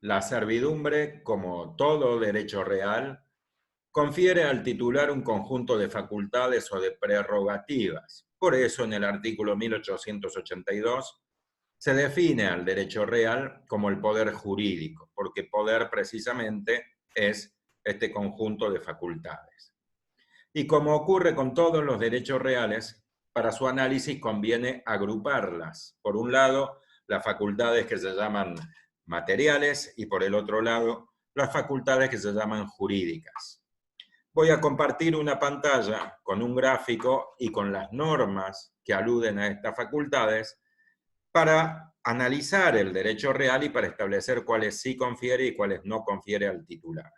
La servidumbre, como todo derecho real, confiere al titular un conjunto de facultades o de prerrogativas. Por eso, en el artículo 1882 se define al derecho real como el poder jurídico, porque poder precisamente es este conjunto de facultades. Y como ocurre con todos los derechos reales, para su análisis conviene agruparlas. Por un lado, las facultades que se llaman materiales y por el otro lado, las facultades que se llaman jurídicas. Voy a compartir una pantalla con un gráfico y con las normas que aluden a estas facultades para analizar el derecho real y para establecer cuáles sí confiere y cuáles no confiere al titular.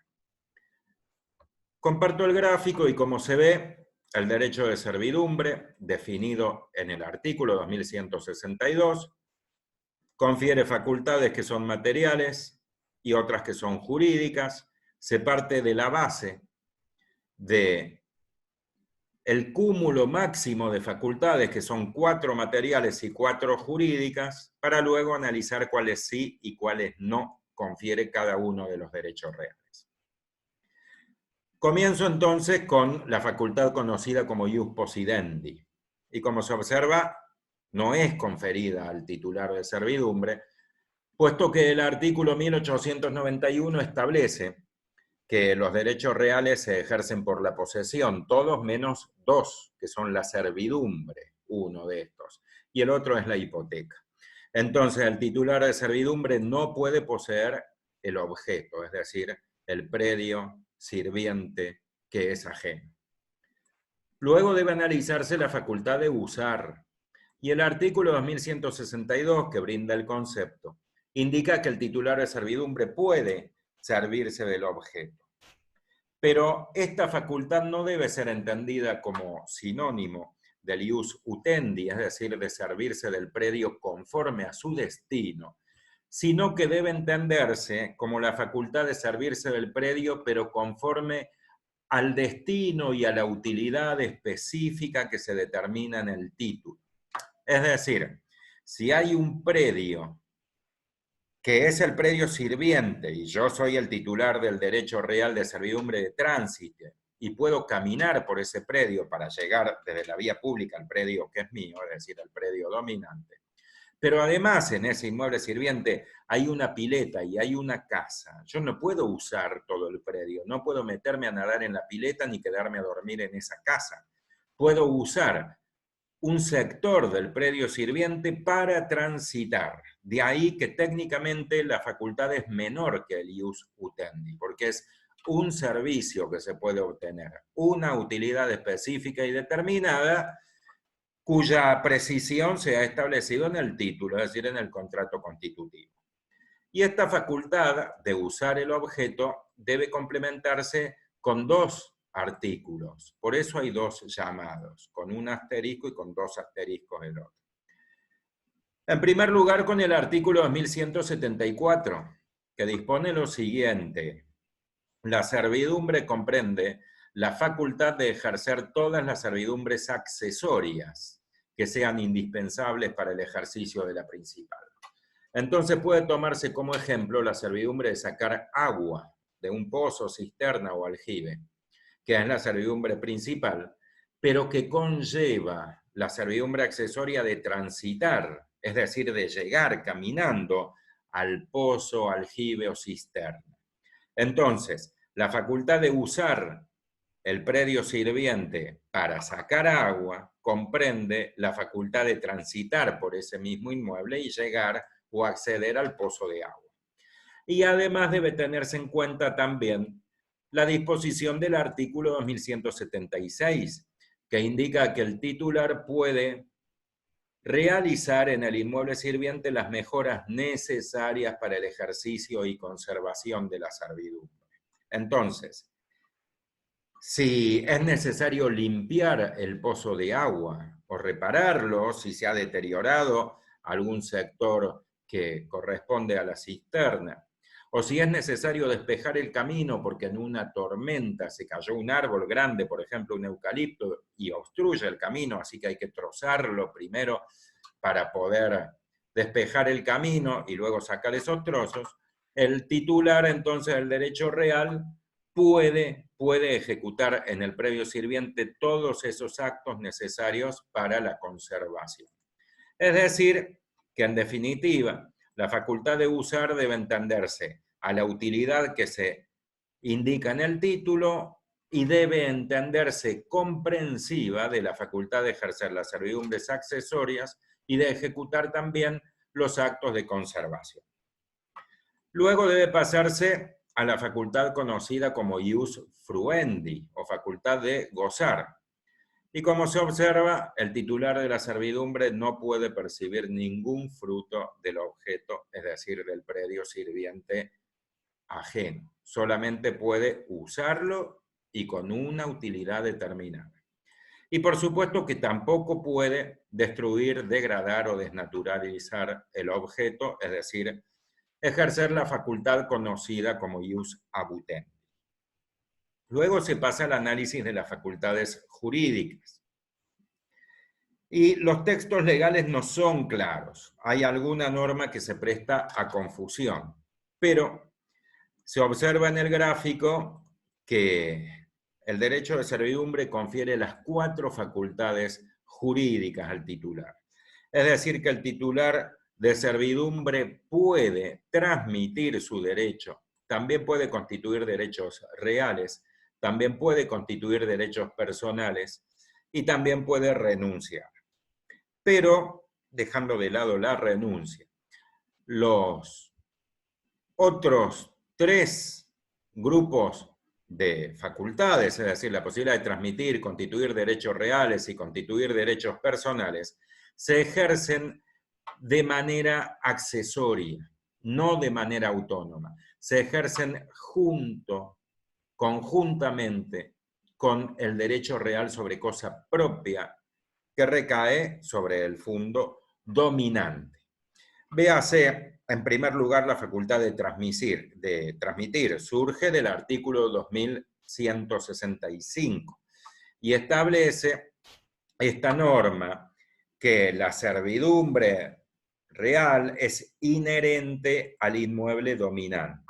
Comparto el gráfico y como se ve, el derecho de servidumbre, definido en el artículo 2162, confiere facultades que son materiales y otras que son jurídicas. Se parte de la base de el cúmulo máximo de facultades, que son 4 materiales y 4 jurídicas, para luego analizar cuáles sí y cuáles no confiere cada uno de los derechos reales. Comienzo entonces con la facultad conocida como ius possidendi, y como se observa, no es conferida al titular de servidumbre, puesto que el artículo 1891 establece que los derechos reales se ejercen por la posesión, todos menos 2, que son la servidumbre, uno de estos, y el otro es la hipoteca. Entonces, el titular de servidumbre no puede poseer el objeto, es decir, el predio sirviente que es ajeno. Luego debe analizarse la facultad de usar, y el artículo 2162, que brinda el concepto, indica que el titular de servidumbre puede servirse del objeto. Pero esta facultad no debe ser entendida como sinónimo del ius utendi, es decir, de servirse del predio conforme a su destino, sino que debe entenderse como la facultad de servirse del predio, pero conforme al destino y a la utilidad específica que se determina en el título. Es decir, si hay un predio que es el predio sirviente, y yo soy el titular del derecho real de servidumbre de tránsito, y puedo caminar por ese predio para llegar desde la vía pública al predio que es mío, es decir, al predio dominante. Pero además en ese inmueble sirviente hay una pileta y hay una casa. Yo no puedo usar todo el predio, no puedo meterme a nadar en la pileta ni quedarme a dormir en esa casa. Puedo usar un sector del predio sirviente para transitar. De ahí que técnicamente la facultad es menor que el ius utendi, porque es un servicio que se puede obtener, una utilidad específica y determinada, cuya precisión se ha establecido en el título, es decir, en el contrato constitutivo. Y esta facultad de usar el objeto debe complementarse con 2 artículos. Por eso hay 2 llamados, con un asterisco y con 2 asteriscos el otro. En primer lugar, con el artículo 2174, que dispone lo siguiente: la servidumbre comprende la facultad de ejercer todas las servidumbres accesorias que sean indispensables para el ejercicio de la principal. Entonces puede tomarse como ejemplo la servidumbre de sacar agua de un pozo, cisterna o aljibe, que es la servidumbre principal, pero que conlleva la servidumbre accesoria de transitar, es decir, de llegar caminando al pozo, aljibe o cisterna. Entonces, la facultad de usar el predio sirviente para sacar agua comprende la facultad de transitar por ese mismo inmueble y llegar o acceder al pozo de agua. Y además debe tenerse en cuenta también la disposición del artículo 2176, que indica que el titular puede realizar en el inmueble sirviente las mejoras necesarias para el ejercicio y conservación de la servidumbre. Entonces, si es necesario limpiar el pozo de agua o repararlo, si se ha deteriorado algún sector que corresponde a la cisterna, o si es necesario despejar el camino porque en una tormenta se cayó un árbol grande, por ejemplo un eucalipto, y obstruye el camino, así que hay que trozarlo primero para poder despejar el camino y luego sacar esos trozos. el titular entonces del derecho real puede ejecutar en el predio sirviente todos esos actos necesarios para la conservación. Es decir, que en definitiva, la facultad de usar debe entenderse a la utilidad que se indica en el título y debe entenderse comprensiva de la facultad de ejercer las servidumbres accesorias y de ejecutar también los actos de conservación. Luego debe pasarse a la facultad conocida como ius fruendi, o facultad de gozar. Y como se observa, el titular de la servidumbre no puede percibir ningún fruto del objeto, es decir, del predio sirviente ajeno. Solamente puede usarlo y con una utilidad determinada. Y por supuesto que tampoco puede destruir, degradar o desnaturalizar el objeto, es decir, ejercer la facultad conocida como ius abutendi. Luego se pasa al análisis de las facultades jurídicas. Y los textos legales no son claros. Hay alguna norma que se presta a confusión, pero se observa en el gráfico que el derecho de servidumbre confiere las 4 facultades jurídicas al titular. Es decir, que el titular de servidumbre puede transmitir su derecho, también puede constituir derechos reales, también puede constituir derechos personales y también puede renunciar. Pero, dejando de lado la renuncia, los otros 3 grupos de facultades, es decir, la posibilidad de transmitir, constituir derechos reales y constituir derechos personales, se ejercen de manera accesoria, no de manera autónoma. Se ejercen conjuntamente con el derecho real sobre cosa propia que recae sobre el fundo dominante. Véase, en primer lugar, la facultad de transmitir surge del artículo 2165 y establece esta norma que la servidumbre real es inherente al inmueble dominante.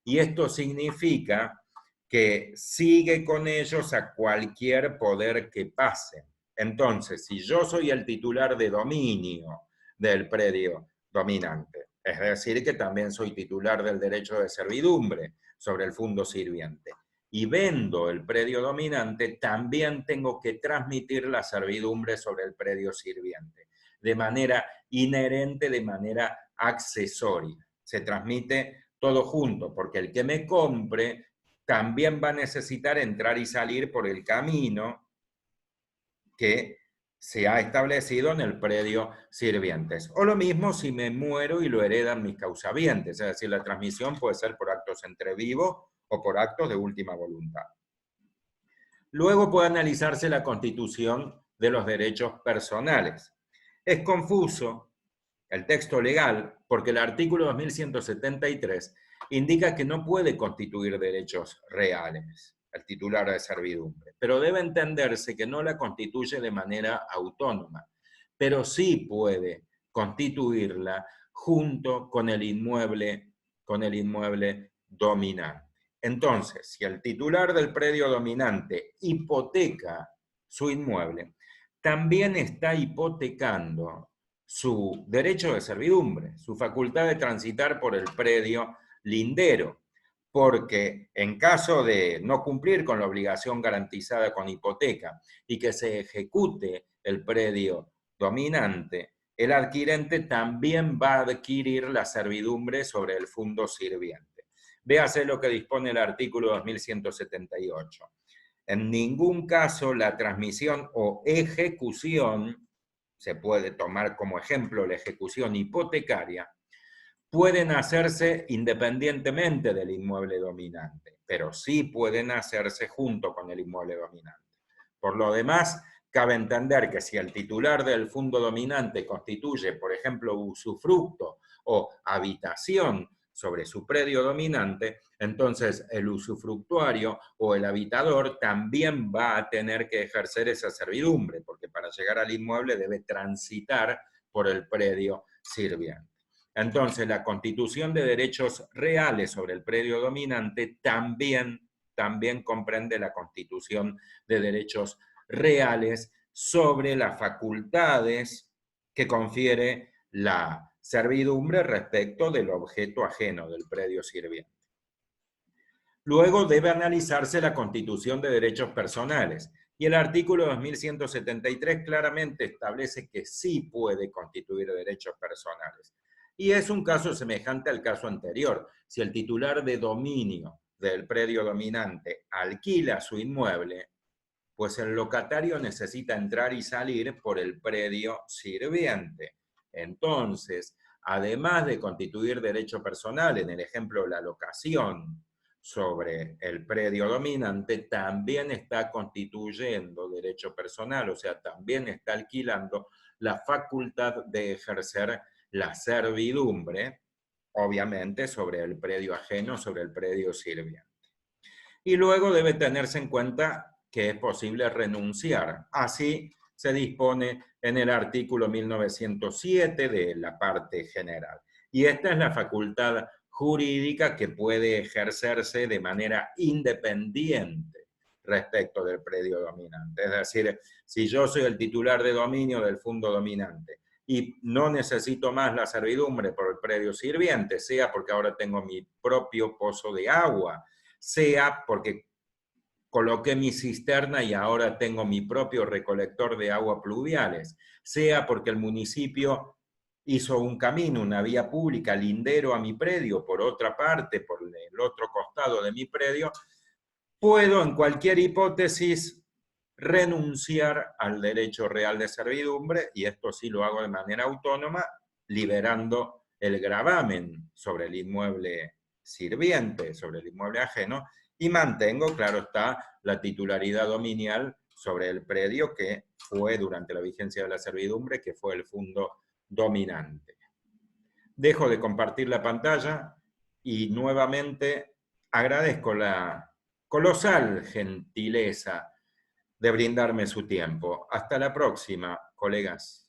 Y esto significa que sigue con ellos a cualquier poder que pase. Entonces, si yo soy el titular de dominio del predio dominante, es decir, que también soy titular del derecho de servidumbre sobre el fundo sirviente, y vendo el predio dominante, también tengo que transmitir la servidumbre sobre el predio sirviente, de manera inherente, de manera accesoria. Se transmite todo junto, porque el que me compre también va a necesitar entrar y salir por el camino que se ha establecido en el predio sirvientes. O lo mismo si me muero y lo heredan mis causavientes, es decir, la transmisión puede ser por actos entre vivos o por actos de última voluntad. Luego puede analizarse la constitución de los derechos personales. Es confuso el texto legal porque el artículo 2173 indica que no puede constituir derechos reales el titular de servidumbre, pero debe entenderse que no la constituye de manera autónoma, pero sí puede constituirla junto con el inmueble dominante. Entonces, si el titular del predio dominante hipoteca su inmueble, también está hipotecando su derecho de servidumbre, su facultad de transitar por el predio lindero, porque en caso de no cumplir con la obligación garantizada con hipoteca y que se ejecute el predio dominante, el adquirente también va a adquirir la servidumbre sobre el fundo sirviente. Véase lo que dispone el artículo 2178. En ningún caso la transmisión o ejecución, se puede tomar como ejemplo la ejecución hipotecaria, pueden hacerse independientemente del inmueble dominante, pero sí pueden hacerse junto con el inmueble dominante. Por lo demás, cabe entender que si el titular del fundo dominante constituye, por ejemplo, usufructo o habitación sobre su predio dominante, entonces el usufructuario o el habitador también va a tener que ejercer esa servidumbre, porque para llegar al inmueble debe transitar por el predio sirviente. Entonces, la constitución de derechos reales sobre el predio dominante también comprende la constitución de derechos reales sobre las facultades que confiere la servidumbre respecto del objeto ajeno del predio sirviente. Luego debe analizarse la constitución de derechos personales, y el artículo 2173 claramente establece que sí puede constituir derechos personales. Y es un caso semejante al caso anterior. Si el titular de dominio del predio dominante alquila su inmueble, pues el locatario necesita entrar y salir por el predio sirviente. Entonces, además de constituir derecho personal, en el ejemplo de la locación sobre el predio dominante, también está constituyendo derecho personal, o sea, también está alquilando la facultad de ejercer la servidumbre, obviamente, sobre el predio ajeno, sobre el predio sirviente. Y luego debe tenerse en cuenta que es posible renunciar. Así se dispone en el artículo 1907 de la parte general. Y esta es la facultad jurídica que puede ejercerse de manera independiente respecto del predio dominante. Es decir, si yo soy el titular de dominio del fondo dominante y no necesito más la servidumbre por el predio sirviente, sea porque ahora tengo mi propio pozo de agua, sea porque coloqué mi cisterna y ahora tengo mi propio recolector de agua pluviales, sea porque el municipio hizo un camino, una vía pública lindero a mi predio, por otra parte, por el otro costado de mi predio, puedo en cualquier hipótesis renunciar al derecho real de servidumbre, y esto sí lo hago de manera autónoma, liberando el gravamen sobre el inmueble sirviente, sobre el inmueble ajeno, y mantengo, claro está, la titularidad dominial sobre el predio que fue durante la vigencia de la servidumbre, que fue el fondo dominante. Dejo de compartir la pantalla y nuevamente agradezco la colosal gentileza de brindarme su tiempo. Hasta la próxima, colegas.